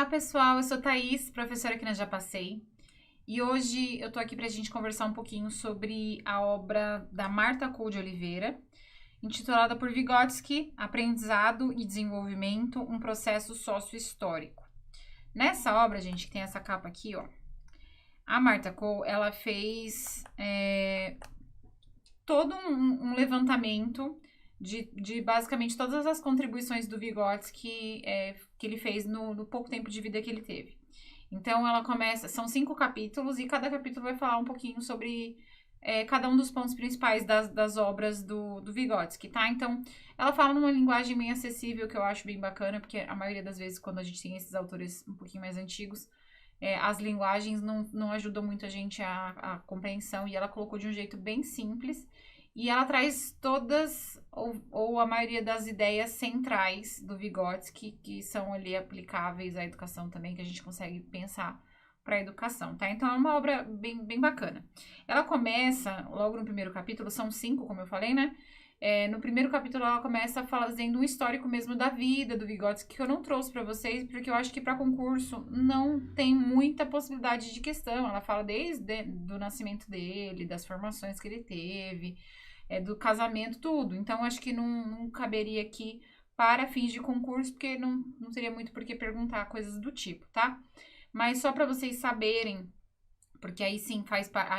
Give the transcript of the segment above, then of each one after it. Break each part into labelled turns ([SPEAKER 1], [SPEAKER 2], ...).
[SPEAKER 1] Olá, pessoal. Eu sou Thaís, professora aqui na Já Passei. E hoje eu tô aqui pra gente conversar um pouquinho sobre a obra da Marta Coll de Oliveira, intitulada por Vygotsky, Aprendizado e Desenvolvimento, um processo sócio-histórico. Nessa obra, gente, que tem essa capa aqui, ó, a Marta Coll, ela fez todo um levantamento de basicamente todas as contribuições do Vygotsky que ele fez no pouco tempo de vida que ele teve. Então, ela começa... São 5 capítulos e cada capítulo vai falar um pouquinho sobre cada um dos pontos principais das obras do Vygotsky, tá? Então, ela fala numa linguagem bem acessível, que eu acho bem bacana, porque a maioria das vezes, quando a gente tem esses autores um pouquinho mais antigos, as linguagens não ajudam muito a gente a compreensão, e ela colocou de um jeito bem simples. E ela traz todas, ou a maioria das ideias centrais do Vygotsky, que são ali aplicáveis à educação também, que a gente consegue pensar para a educação, tá? Então, é uma obra bem bacana. Ela começa, logo no primeiro capítulo, são 5, como eu falei, né? No primeiro capítulo, ela começa fazendo um histórico mesmo da vida do Vygotsky, que eu não trouxe para vocês, porque eu acho que para concurso não tem muita possibilidade de questão. Ela fala desde do nascimento dele, das formações que ele teve, do casamento, tudo. Então, acho que não caberia aqui para fins de concurso, porque não teria muito por que perguntar coisas do tipo, tá? Mas só para vocês saberem, porque aí sim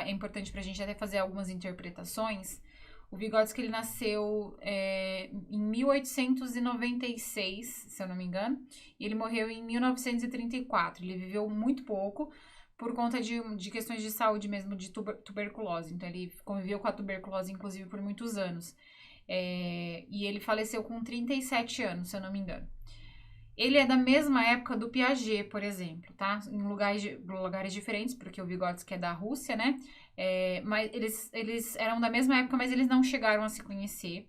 [SPEAKER 1] é importante pra gente até fazer algumas interpretações. O Vygotsky, ele nasceu em 1896, se eu não me engano, e ele morreu em 1934. Ele viveu muito pouco, por conta de questões de saúde mesmo, de tuberculose. Então, ele conviveu com a tuberculose, inclusive, por muitos anos. E ele faleceu com 37 anos, se eu não me engano. Ele é da mesma época do Piaget, por exemplo, tá? Em lugares diferentes, porque o Vygotsky é da Rússia, né? Mas eles eram da mesma época, mas eles não chegaram a se conhecer.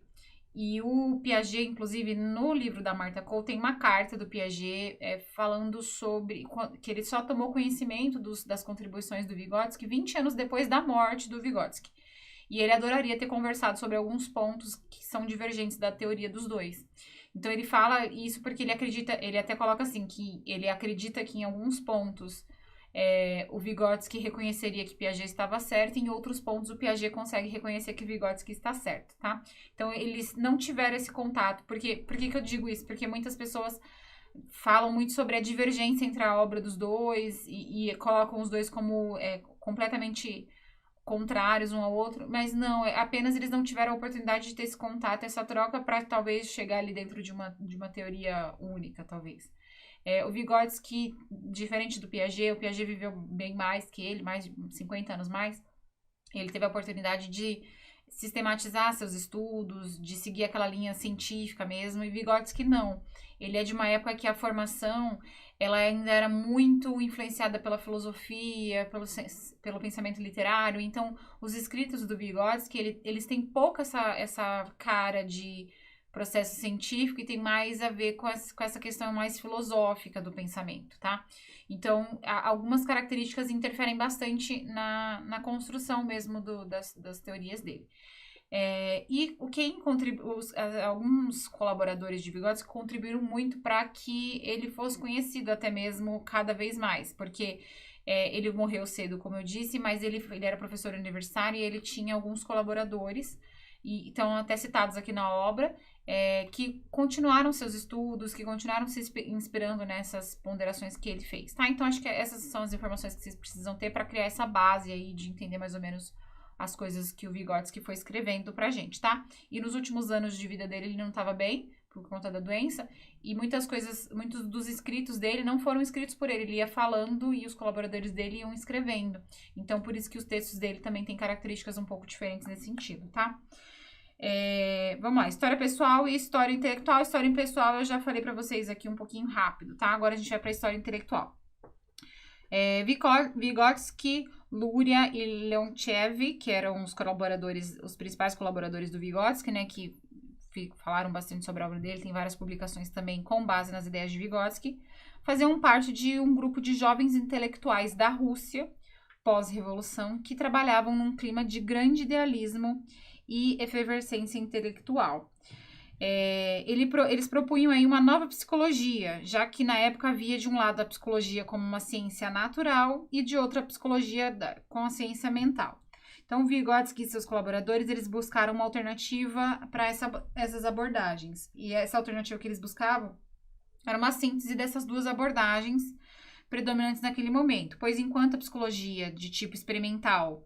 [SPEAKER 1] E o Piaget, inclusive, no livro da Marta Coll, tem uma carta do Piaget falando sobre que ele só tomou conhecimento das contribuições do Vygotsky 20 anos depois da morte do Vygotsky. E ele adoraria ter conversado sobre alguns pontos que são divergentes da teoria dos dois. Então, ele fala isso porque ele até coloca assim, que ele acredita que em alguns pontos o Vygotsky reconheceria que Piaget estava certo, e em outros pontos o Piaget consegue reconhecer que Vygotsky está certo, tá? Então, eles não tiveram esse contato. Por que eu digo isso? Porque muitas pessoas falam muito sobre a divergência entre a obra dos dois e colocam os dois como completamente contrários um ao outro, mas não, apenas eles não tiveram a oportunidade de ter esse contato, essa troca, para talvez chegar ali dentro de uma teoria única, talvez. O Vygotsky, diferente do Piaget, o Piaget viveu bem mais que ele, mais de 50 anos mais. Ele teve a oportunidade de sistematizar seus estudos, de seguir aquela linha científica mesmo, e Vygotsky não. Ele é de uma época que a formação ela ainda era muito influenciada pela filosofia, pelo pensamento literário. Então, os escritos do Vygotsky, eles têm pouco essa cara de processo científico e tem mais a ver com essa questão mais filosófica do pensamento, tá? Então, algumas características interferem bastante na construção mesmo das teorias dele. Alguns colaboradores de Vygotsky contribuíram muito para que ele fosse conhecido até mesmo cada vez mais, porque ele morreu cedo, como eu disse, mas ele era professor universitário e ele tinha alguns colaboradores, e estão até citados aqui na obra, que continuaram seus estudos, que continuaram se inspirando nessas ponderações que ele fez, tá? Então, acho que essas são as informações que vocês precisam ter para criar essa base aí de entender mais ou menos as coisas que o Vygotsky foi escrevendo pra gente, tá? E nos últimos anos de vida dele, ele não estava bem por conta da doença, e muitos dos escritos dele não foram escritos por ele ia falando e os colaboradores dele iam escrevendo. Então, por isso que os textos dele também têm características um pouco diferentes nesse sentido, tá? Vamos lá, história pessoal e história intelectual. História pessoal eu já falei pra vocês aqui um pouquinho rápido, tá? Agora a gente vai pra história intelectual. Vygotsky, Luria e Leontiev, que eram os principais colaboradores do Vygotsky, né, que falaram bastante sobre a obra dele, tem várias publicações também com base nas ideias de Vygotsky, faziam parte de um grupo de jovens intelectuais da Rússia, pós-revolução, que trabalhavam num clima de grande idealismo e efervescência intelectual. Eles propunham aí uma nova psicologia, já que na época havia de um lado a psicologia como uma ciência natural e de outra a psicologia com a ciência mental. Então, Vygotsky e seus colaboradores, eles buscaram uma alternativa para essas abordagens. E essa alternativa que eles buscavam era uma síntese dessas duas abordagens predominantes naquele momento, pois enquanto a psicologia de tipo experimental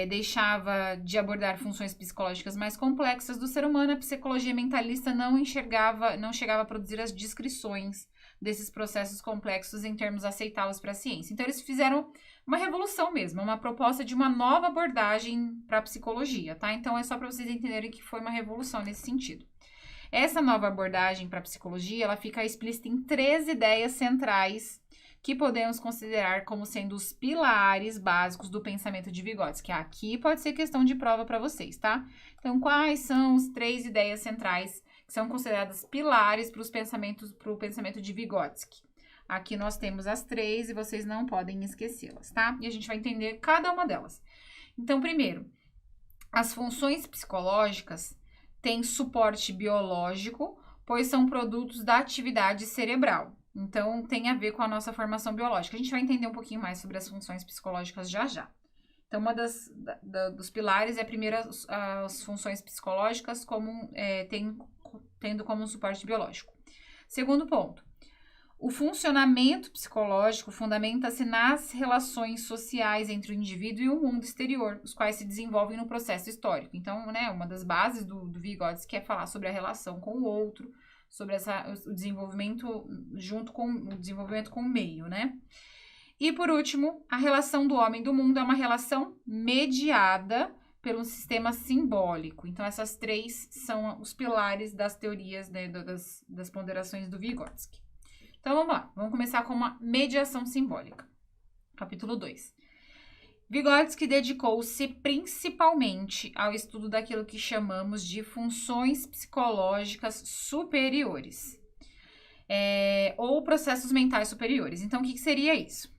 [SPEAKER 1] deixava de abordar funções psicológicas mais complexas do ser humano, a psicologia mentalista não chegava a produzir as descrições desses processos complexos em termos aceitáveis para a ciência. Então, eles fizeram uma revolução mesmo, uma proposta de uma nova abordagem para a psicologia, tá? Então, é só para vocês entenderem que foi uma revolução nesse sentido. Essa nova abordagem para a psicologia, ela fica explícita em 3 ideias centrais que podemos considerar como sendo os pilares básicos do pensamento de Vygotsky. Aqui pode ser questão de prova para vocês, tá? Então, quais são as 3 ideias centrais que são consideradas pilares para o pensamento de Vygotsky? Aqui nós temos as 3 e vocês não podem esquecê-las, tá? E a gente vai entender cada uma delas. Então, primeiro, as funções psicológicas têm suporte biológico, pois são produtos da atividade cerebral. Então, tem a ver com a nossa formação biológica. A gente vai entender um pouquinho mais sobre as funções psicológicas já já. Então, uma dos pilares é, primeiro, as funções psicológicas tendo como um suporte biológico. Segundo ponto, o funcionamento psicológico fundamenta-se nas relações sociais entre o indivíduo e o mundo exterior, os quais se desenvolvem no processo histórico. Então, né, uma das bases do Vygotsky é falar sobre a relação com o outro, sobre o desenvolvimento junto com o desenvolvimento com o meio, né? E, por último, a relação do homem e do mundo é uma relação mediada por um sistema simbólico. Então, essas 3 são os pilares das teorias, né, das ponderações do Vygotsky. Então, vamos lá. Vamos começar com uma mediação simbólica. Capítulo 2. Vygotsky dedicou-se principalmente ao estudo daquilo que chamamos de funções psicológicas superiores, ou processos mentais superiores. Então, o que seria isso?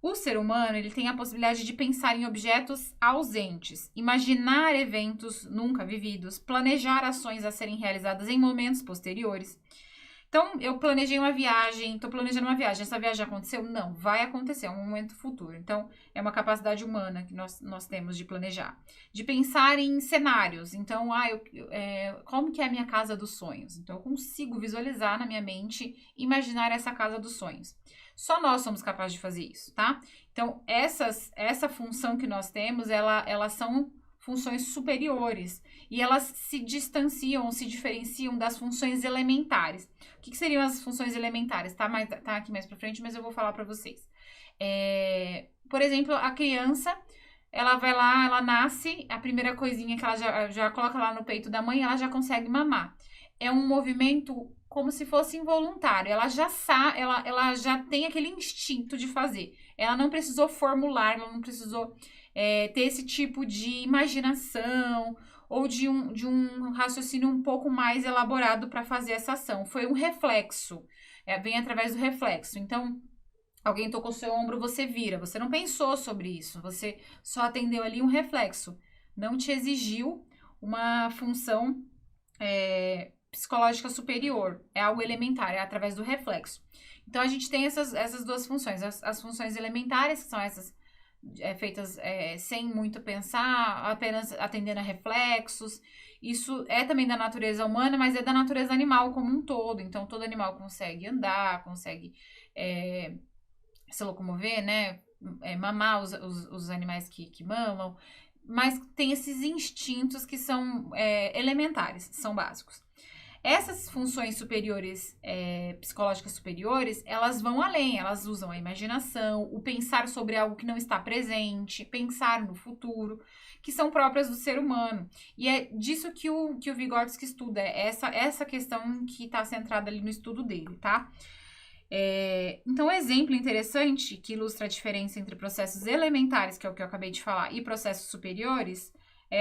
[SPEAKER 1] O ser humano, ele tem a possibilidade de pensar em objetos ausentes, imaginar eventos nunca vividos, planejar ações a serem realizadas em momentos posteriores. Então, eu planejei uma viagem, estou planejando uma viagem, essa viagem já aconteceu? Não, vai acontecer, é um momento futuro. Então, é uma capacidade humana que nós temos de planejar. De pensar em cenários. Então, como que é a minha casa dos sonhos? Então, eu consigo visualizar na minha mente, imaginar essa casa dos sonhos. Só nós somos capazes de fazer isso, tá? Então, essa função que nós temos, elas são funções superiores e elas se distanciam, se diferenciam das funções elementares. O que seriam as funções elementares? Tá aqui mais pra frente, mas eu vou falar pra vocês. Por exemplo, a criança, ela vai lá, ela nasce, a primeira coisinha que ela já coloca lá no peito da mãe, ela já consegue mamar. É um movimento como se fosse involuntário. Ela já tem aquele instinto de fazer. Ela não precisou formular, ela não precisou ter esse tipo de imaginação ou de um raciocínio um pouco mais elaborado para fazer essa ação. Foi um reflexo, vem através do reflexo. Então, alguém tocou seu ombro, você vira. Você não pensou sobre isso, você só atendeu ali um reflexo. Não te exigiu uma função psicológica superior. É algo elementar, é através do reflexo. Então, a gente tem essas 2 funções. As funções elementares, que são essas feitas sem muito pensar, apenas atendendo a reflexos. Isso é também da natureza humana, mas é da natureza animal como um todo. Então, todo animal consegue andar, consegue se locomover, né? Mamar os animais que mamam, mas tem esses instintos que são elementares, são básicos. Essas funções superiores, psicológicas superiores, elas vão além, elas usam a imaginação, o pensar sobre algo que não está presente, pensar no futuro, que são próprias do ser humano. E é disso que o Vygotsky estuda, essa questão que está centrada ali no estudo dele, tá? Então, um exemplo interessante que ilustra a diferença entre processos elementares, que é o que eu acabei de falar, e processos superiores,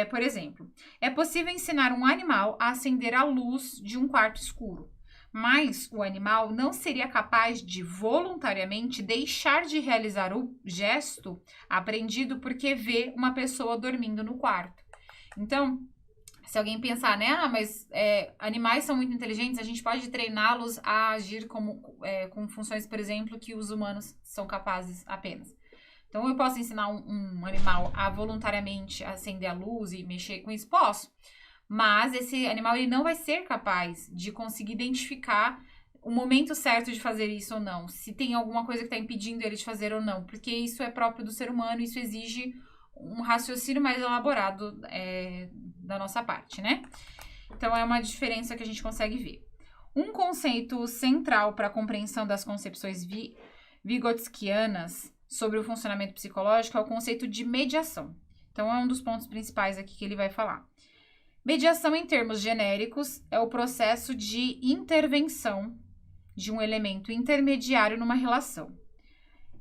[SPEAKER 1] por exemplo, é possível ensinar um animal a acender a luz de um quarto escuro, mas o animal não seria capaz de voluntariamente deixar de realizar o gesto aprendido porque vê uma pessoa dormindo no quarto. Então, Se alguém pensar, né? Ah, mas animais são muito inteligentes, a gente pode treiná-los a agir com funções, por exemplo, que os humanos são capazes apenas. Então, eu posso ensinar um animal a voluntariamente acender a luz e mexer com isso? Posso. Mas esse animal ele não vai ser capaz de conseguir identificar o momento certo de fazer isso ou não. Se tem alguma coisa que está impedindo ele de fazer ou não. Porque isso é próprio do ser humano, isso exige um raciocínio mais elaborado da nossa parte, né? Então, é uma diferença que a gente consegue ver. Um conceito central para a compreensão das concepções vigotskianas sobre o funcionamento psicológico é o conceito de mediação. Então, é um dos pontos principais aqui que ele vai falar. Mediação, em termos genéricos, é o processo de intervenção de um elemento intermediário numa relação.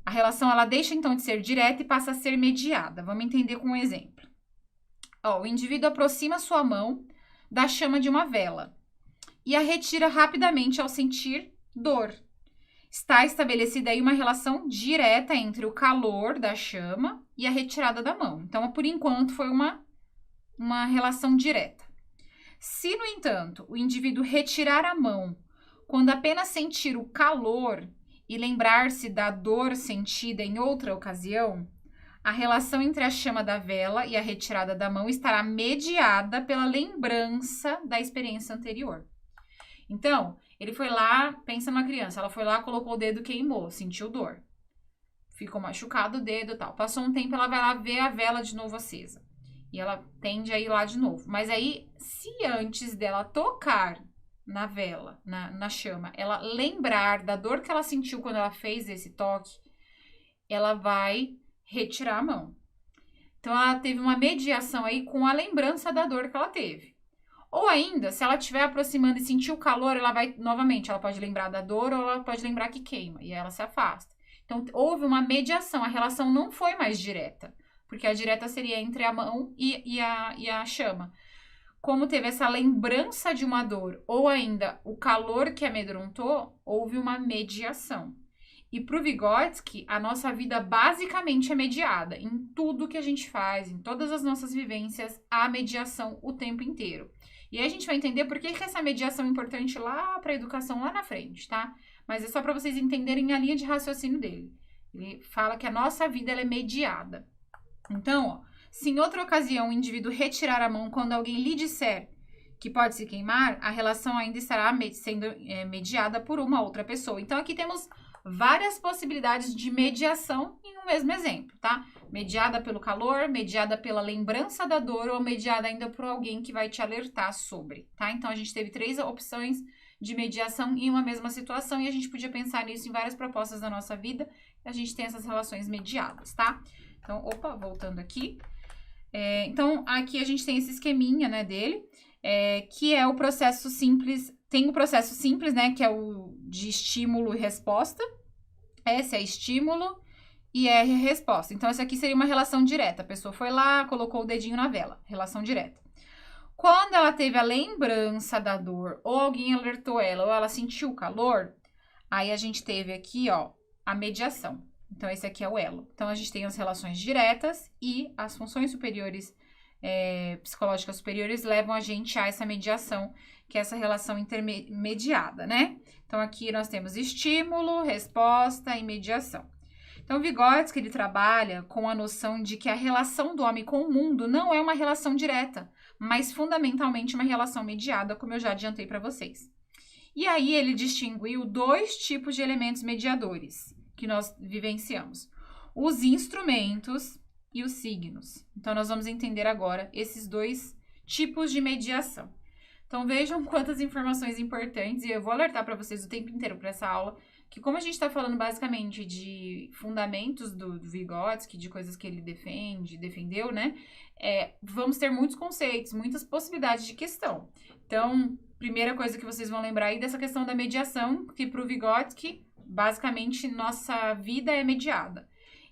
[SPEAKER 1] A relação ela deixa então de ser direta e passa a ser mediada. Vamos entender com um exemplo. O indivíduo aproxima sua mão da chama de uma vela e a retira rapidamente ao sentir dor. Está estabelecida aí uma relação direta entre o calor da chama e a retirada da mão. Então, por enquanto, foi uma relação direta. Se, no entanto, o indivíduo retirar a mão quando apenas sentir o calor e lembrar-se da dor sentida em outra ocasião, a relação entre a chama da vela e a retirada da mão estará mediada pela lembrança da experiência anterior. Então, ele foi lá, pensa numa criança, ela foi lá, colocou o dedo, queimou, sentiu dor. Ficou machucado o dedo e tal. Passou um tempo, ela vai lá ver a vela de novo acesa. E ela tende a ir lá de novo. Mas aí, se antes dela tocar na vela, na chama, ela lembrar da dor que ela sentiu quando ela fez esse toque, ela vai retirar a mão. Então, ela teve uma mediação aí com a lembrança da dor que ela teve. Ou ainda, se ela estiver aproximando e sentir o calor, ela vai, novamente, ela pode lembrar da dor ou ela pode lembrar que queima. E aí ela se afasta. Então, houve uma mediação. A relação não foi mais direta. Porque a direta seria entre a mão e a chama. Como teve essa lembrança de uma dor, ou ainda o calor que amedrontou, houve uma mediação. E para o Vygotsky, a nossa vida basicamente é mediada. Em tudo que a gente faz, em todas as nossas vivências, há mediação o tempo inteiro. E aí a gente vai entender por que essa mediação é importante lá para a educação, lá na frente, tá? Mas é só para vocês entenderem a linha de raciocínio dele. Ele fala que a nossa vida ela é mediada. Então, se em outra ocasião o indivíduo retirar a mão quando alguém lhe disser que pode se queimar, a relação ainda estará sendo mediada por uma outra pessoa. Então, aqui temos várias possibilidades de mediação em um mesmo exemplo, tá? Mediada pelo calor, mediada pela lembrança da dor ou mediada ainda por alguém que vai te alertar sobre, tá? Então, a gente teve 3 opções de mediação em uma mesma situação e a gente podia pensar nisso em várias propostas da nossa vida. A gente tem essas relações mediadas, tá? Então, voltando aqui. Então, aqui a gente tem esse esqueminha, né, dele, que é o processo simples. Tem o processo simples, né, que é o de estímulo e resposta. S é estímulo e R é resposta. Então, essa aqui seria uma relação direta. A pessoa foi lá, colocou o dedinho na vela. Relação direta. Quando ela teve a lembrança da dor, ou alguém alertou ela, ou ela sentiu o calor, aí a gente teve aqui, ó, a mediação. Então, esse aqui é o elo. Então, a gente tem as relações diretas e as funções superiores, psicológicas superiores, levam a gente a essa mediação, que é essa relação intermediada, né? Então, aqui nós temos estímulo, resposta e mediação. Então, Vygotsky, ele trabalha com a noção de que a relação do homem com o mundo não é uma relação direta, mas fundamentalmente uma relação mediada, como eu já adiantei para vocês. E aí, ele distinguiu 2 tipos de elementos mediadores que nós vivenciamos: os instrumentos e os signos. Então, nós vamos entender agora esses 2 tipos de mediação. Então, vejam quantas informações importantes, e eu vou alertar para vocês o tempo inteiro para essa aula, que como a gente está falando basicamente de fundamentos do Vygotsky, de coisas que ele defendeu, né? Vamos ter muitos conceitos, muitas possibilidades de questão. Então, primeira coisa que vocês vão lembrar aí dessa questão da mediação, que para o Vygotsky, basicamente, nossa vida é mediada.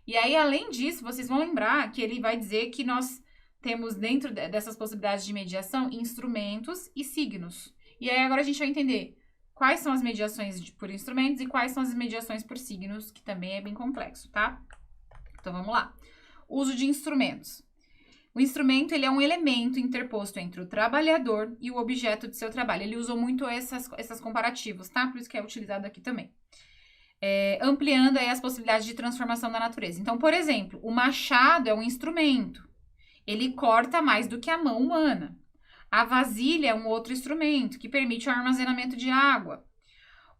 [SPEAKER 1] E aí, além disso, vocês vão lembrar que ele vai dizer que nós temos dentro dessas possibilidades de mediação instrumentos e signos. E aí, agora a gente vai entender quais são as mediações por instrumentos e quais são as mediações por signos, que também é bem complexo, tá? Então, vamos lá. Uso de instrumentos. O instrumento, ele é um elemento interposto entre o trabalhador e o objeto de seu trabalho. Ele usou muito essas comparativos, tá? Por isso que é utilizado aqui também. Ampliando aí as possibilidades de transformação da natureza. Então, por exemplo, o machado é um instrumento. Ele corta mais do que a mão humana. A vasilha é um outro instrumento que permite o armazenamento de água.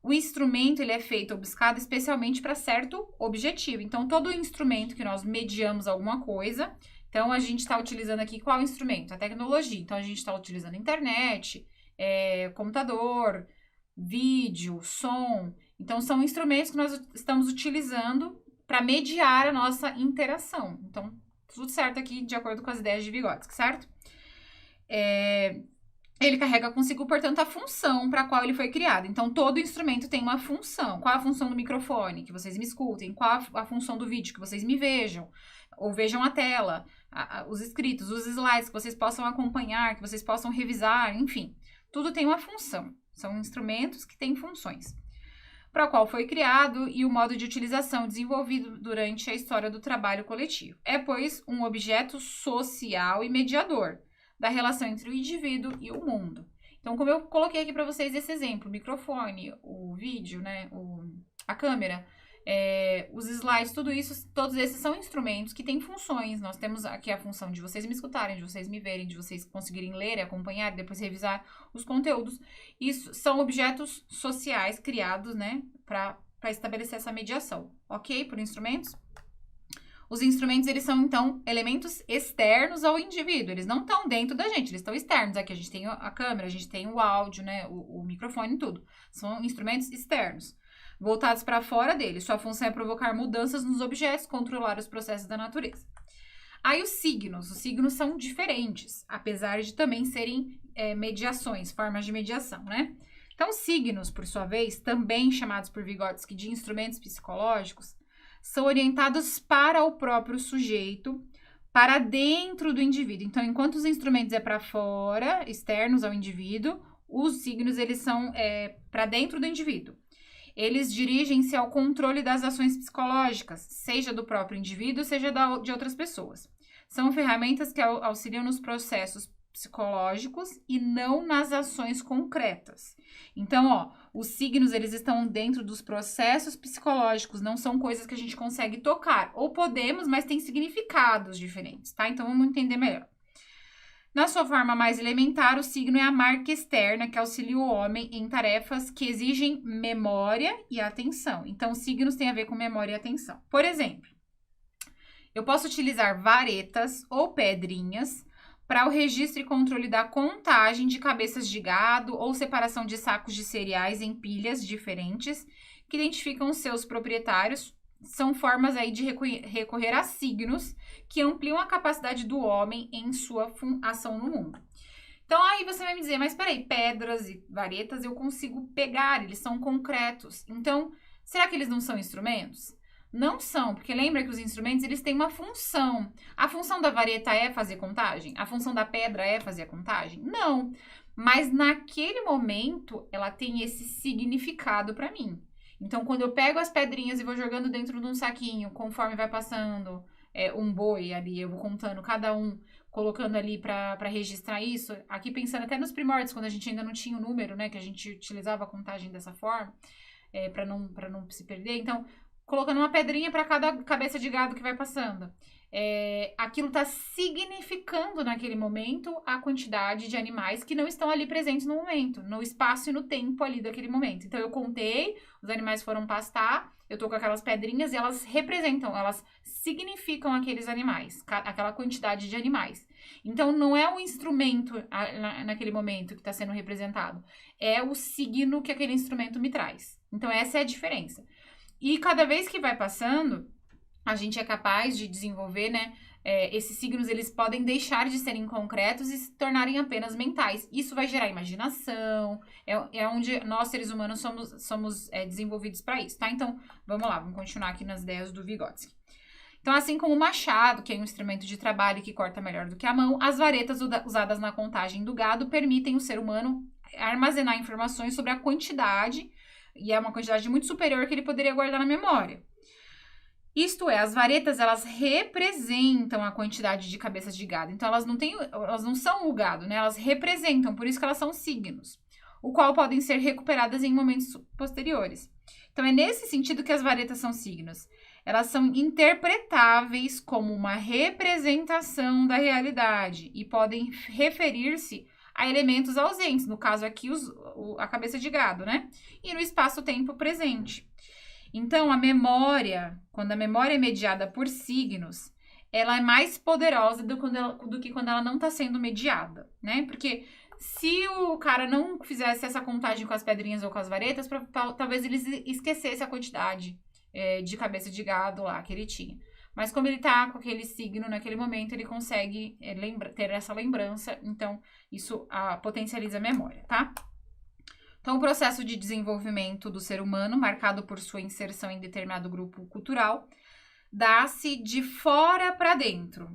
[SPEAKER 1] O instrumento, ele é feito ou buscado especialmente para certo objetivo. Então, todo instrumento que nós mediamos alguma coisa, então a gente está utilizando aqui qual instrumento? A tecnologia. Então, a gente está utilizando internet, computador, vídeo, som. Então, são instrumentos que nós estamos utilizando para mediar a nossa interação. Então, tudo certo aqui de acordo com as ideias de Vygotsky, certo? Ele carrega consigo, portanto, a função para a qual ele foi criado. Então, todo instrumento tem uma função. Qual a função do microfone? Que vocês me escutem. Qual a função do vídeo? Que vocês me vejam. Ou vejam a tela, os escritos, os slides, que vocês possam acompanhar, que vocês possam revisar, enfim. Tudo tem uma função. São instrumentos que têm funções. Para o qual foi criado e o modo de utilização desenvolvido durante a história do trabalho coletivo. É, pois, um objeto social e mediador da relação entre o indivíduo e o mundo. Então, como eu coloquei aqui para vocês esse exemplo, o microfone, o vídeo, né, a câmera, os slides, tudo isso, todos esses são instrumentos que têm funções. Nós temos aqui a função de vocês me escutarem, de vocês me verem, de vocês conseguirem ler e acompanhar e depois revisar os conteúdos. Isso são objetos sociais criados, né, para estabelecer essa mediação, ok? Por instrumentos. Os instrumentos, eles são, então, elementos externos ao indivíduo. Eles não estão dentro da gente, eles estão externos. Aqui a gente tem a câmera, a gente tem o áudio, né, o microfone e tudo. São instrumentos externos, voltados para fora dele. Sua função é provocar mudanças nos objetos, controlar os processos da natureza. Aí os signos são diferentes, apesar de também serem mediações, formas de mediação, né? Então, signos, por sua vez, também chamados por Vygotsky de instrumentos psicológicos, são orientados para o próprio sujeito, para dentro do indivíduo. Então, enquanto os instrumentos é para fora, externos ao indivíduo, os signos, eles são para dentro do indivíduo. Eles dirigem-se ao controle das ações psicológicas, seja do próprio indivíduo, seja de outras pessoas. São ferramentas que auxiliam nos processos psicológicos e não nas ações concretas. Então, os signos, eles estão dentro dos processos psicológicos, não são coisas que a gente consegue tocar. Ou podemos, mas tem significados diferentes, tá? Então, vamos entender melhor. Na sua forma mais elementar, o signo é a marca externa que auxilia o homem em tarefas que exigem memória e atenção. Então, signos têm a ver com memória e atenção. Por exemplo, eu posso utilizar varetas ou pedrinhas para o registro e controle da contagem de cabeças de gado ou separação de sacos de cereais em pilhas diferentes que identificam os seus proprietários. São formas aí de recorrer a signos que ampliam a capacidade do homem em sua ação no mundo. Então, aí você vai me dizer, mas peraí, pedras e varetas eu consigo pegar, eles são concretos. Então, será que eles não são instrumentos? Não são, porque lembra que os instrumentos, eles têm uma função. A função da vareta é fazer contagem? A função da pedra é fazer a contagem? Não. Mas naquele momento, ela tem esse significado para mim. Então, quando eu pego as pedrinhas e vou jogando dentro de um saquinho, conforme vai passando um boi ali, eu vou contando cada um, colocando ali para registrar isso. Aqui pensando até nos primórdios, quando a gente ainda não tinha o número, né? Que a gente utilizava a contagem dessa forma, para não se perder. Então, colocando uma pedrinha para cada cabeça de gado que vai passando. Aquilo está significando naquele momento a quantidade de animais que não estão ali presentes no momento, no espaço e no tempo ali daquele momento. Então, eu contei, os animais foram pastar, eu tô com aquelas pedrinhas e elas representam, elas significam aqueles animais, aquela quantidade de animais. Então, não é o instrumento naquele momento que está sendo representado, é o signo que aquele instrumento me traz. Então, essa é a diferença. E cada vez que vai passando, a gente é capaz de desenvolver, né? Esses signos, eles podem deixar de serem concretos e se tornarem apenas mentais. Isso vai gerar imaginação, é onde nós, seres humanos, somos desenvolvidos para isso, tá? Então, vamos lá, vamos continuar aqui nas ideias do Vygotsky. Então, assim como o machado, que é um instrumento de trabalho que corta melhor do que a mão, as varetas usadas na contagem do gado permitem o ser humano armazenar informações sobre a quantidade, e é uma quantidade muito superior que ele poderia guardar na memória. Isto é, as varetas, elas representam a quantidade de cabeças de gado. Então, elas não são o gado, né? Elas representam, por isso que elas são signos, o qual podem ser recuperadas em momentos posteriores. Então, é nesse sentido que as varetas são signos. Elas são interpretáveis como uma representação da realidade e podem referir-se a elementos ausentes, no caso aqui a cabeça de gado, né? E no espaço-tempo presente. Então, a memória, quando a memória é mediada por signos, ela é mais poderosa do que quando ela não está sendo mediada, né? Porque se o cara não fizesse essa contagem com as pedrinhas ou com as varetas, talvez ele esquecesse a quantidade de cabeça de gado lá que ele tinha. Mas como ele tá com aquele signo naquele momento, ele consegue ter essa lembrança, então isso potencializa a memória, tá? Então, o processo de desenvolvimento do ser humano, marcado por sua inserção em determinado grupo cultural, dá-se de fora para dentro.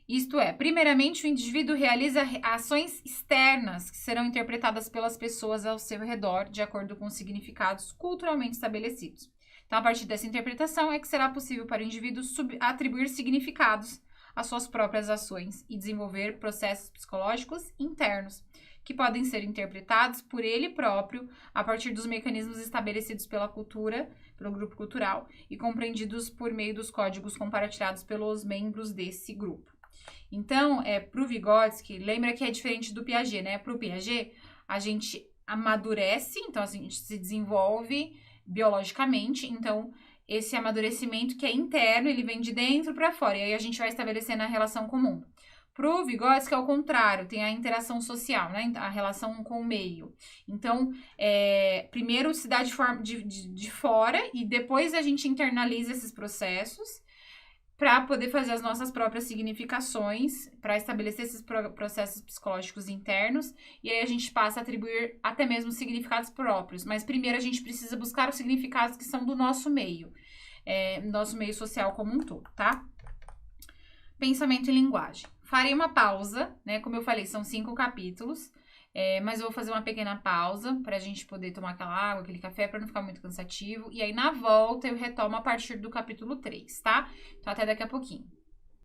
[SPEAKER 1] Isto é, primeiramente, o indivíduo realiza ações externas que serão interpretadas pelas pessoas ao seu redor, de acordo com os significados culturalmente estabelecidos. Então, a partir dessa interpretação é que será possível para o indivíduo atribuir significados às suas próprias ações e desenvolver processos psicológicos internos, que podem ser interpretados por ele próprio a partir dos mecanismos estabelecidos pela cultura, pelo grupo cultural, e compreendidos por meio dos códigos compartilhados pelos membros desse grupo. Então, para o Vygotsky, lembra que é diferente do Piaget, né? Para o Piaget, a gente amadurece, então a gente se desenvolve biologicamente, então esse amadurecimento que é interno, ele vem de dentro para fora, e aí a gente vai estabelecendo a relação com o mundo. Pro Vygotsky, ao contrário, tem a interação social, né? A relação com o meio. Então, primeiro se dá de fora e depois a gente internaliza esses processos para poder fazer as nossas próprias significações, para estabelecer esses processos psicológicos internos, e aí a gente passa a atribuir até mesmo significados próprios. Mas primeiro a gente precisa buscar os significados que são do nosso meio social como um todo, tá? Pensamento e linguagem. Farei uma pausa, né? Como eu falei, são 5 capítulos, mas eu vou fazer uma pequena pausa para a gente poder tomar aquela água, aquele café, para não ficar muito cansativo. E aí, na volta, eu retomo a partir do capítulo 3, tá? Então, até daqui a pouquinho.